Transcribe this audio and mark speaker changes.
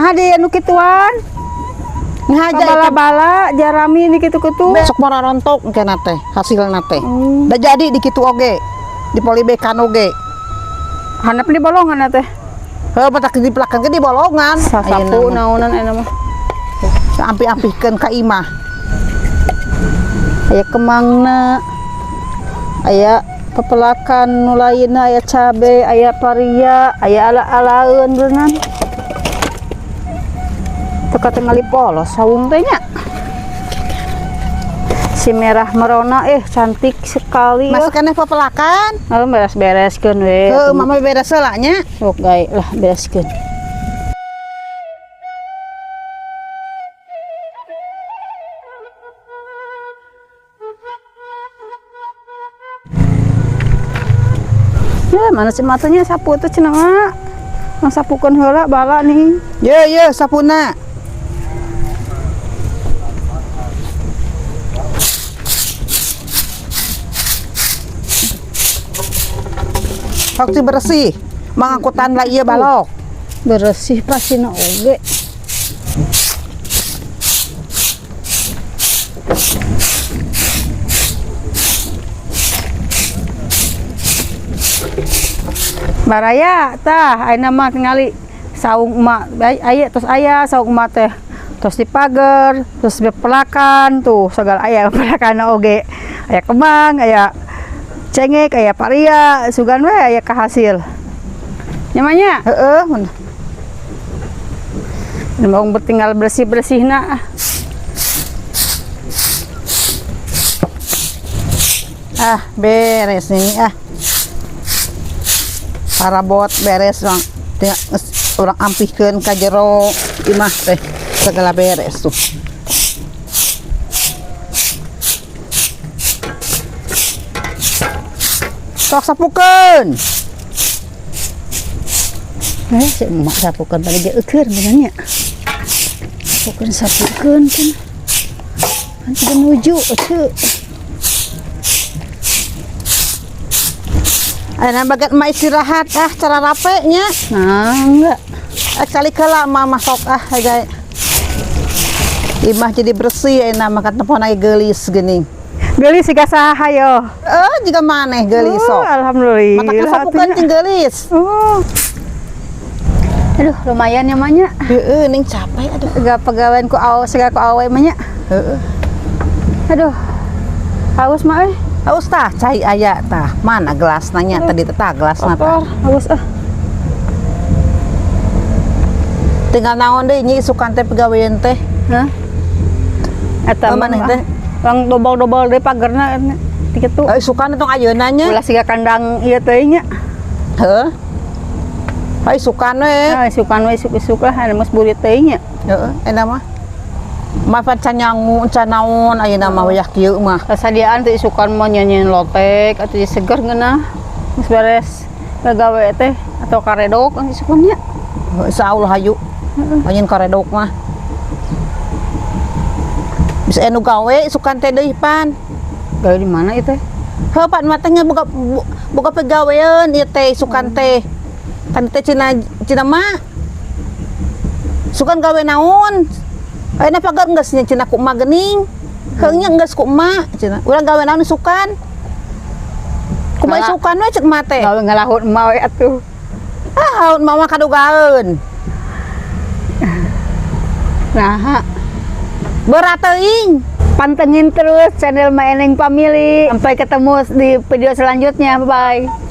Speaker 1: Nah di anu kituan.
Speaker 2: Ngaja
Speaker 1: Bala-bala jarami ini kitu-kitu.
Speaker 2: sok mara rontok kena teh hasilna teh. Da jadi di kitu oge. Di polibekan oge.
Speaker 1: Handap di bolongan teh.
Speaker 2: Heuh batak di pelakan ke di bolongan.
Speaker 1: Sasapu naonan eta mah.
Speaker 2: Ampi-ampikeun ka imah.
Speaker 1: Aya kemangna. Aya pepelakan nu lainna aya cabe, aya paria, aya ala-alaeun beunang. Teka tingali polos saung teh nya. Si merah merona cantik sekali.
Speaker 2: Masukkan pepelakan.
Speaker 1: Beres-bereskeun we.
Speaker 2: Heuh mama beres heula nya.
Speaker 1: Sok gae lah bereskeun. Ya, mana si matanya sapu teh cenah mah. Sapukeun heula bala nih.
Speaker 2: Ye sapuna. Sok bersih. Mangangkutan lah ieu balok.
Speaker 1: Bersih pasina oge. Baraya tah ayeuna mah tingali saung emak aya terus aya saung emak teh terus dipager terus bepelakan tuh segala aya pelakan oge aya kembang aya cengek aya paria sugan we aya kahasil nyamanya
Speaker 2: Heeh
Speaker 1: mau tinggal bersih-bersihna
Speaker 2: beres ini parabot beres orang ampikeun ka jero imah teh segala beres tuh. Sok sapukeun.
Speaker 1: si emak sapukeun bari ge eukeun benernya. Sapukeun kan. Kan menuju teu.
Speaker 2: Ayeuna bagat emak istirahat cara rape nya.
Speaker 1: Nah, enggak.
Speaker 2: Kali kala mama sok aja. Imah jadi bersih ayeuna mah katepon aya geulis geuning.
Speaker 1: Geulis siga saha yo?
Speaker 2: Jiga maneh geulis sok.
Speaker 1: Alhamdulillah.
Speaker 2: Mata sapukeun ting geulis.
Speaker 1: Aduh, lumayan ya manya.
Speaker 2: Heeh, ning capek aduh.
Speaker 1: Gak pegawaian ku awe siga ku awe manya.
Speaker 2: Heeh.
Speaker 1: Aduh. Haus mah
Speaker 2: Haus tah cai aya tah. Mana gelas nanya tadi teh gelasna tah.
Speaker 1: Haus
Speaker 2: Tinggal naon deui nyi isukan teh pegawaian teh.
Speaker 1: Hah? Eta
Speaker 2: maneh teh
Speaker 1: lang dobol-dobol deui pagerna kitu.
Speaker 2: Isukan tong ayeuna nya.
Speaker 1: Ulah siga kandang ieu teh nya.
Speaker 2: Heuh. Isukan we.
Speaker 1: Isukan we isuk-isuk lah anu mos burit teh nya.
Speaker 2: Heeh, eta mah. Mafat canyangu can naon ayeuna mah wayah kieu mah.
Speaker 1: Kasadiaan teh isukan mah nyanyian lotek atuh seger ngeunah. Geus beres ngagawe teh atau karedok isukannya.
Speaker 2: Insyaallah hayu. Nyanyian karedok mah. Bisa anu gawe isukan teh deui pan.
Speaker 1: Gawe di mana itu?
Speaker 2: Heuh pan mah teh boga pegawean ieu teh isukan teh. Kan teh cenah mah. Sukan gawe naon? Ayeuna pagar geus nya cenah ku emak geuning. Heuh nya geus ku emak cenah. Urang gawe naon isukan? Kumaha isukan we cek emak teh?
Speaker 1: Gawe ngalahut emak we atuh.
Speaker 2: Haun mama kadugaeun.
Speaker 1: Nah,
Speaker 2: berat teuing.
Speaker 1: pantengin terus channel My Eneng Family. Sampai ketemu di video selanjutnya. Bye bye.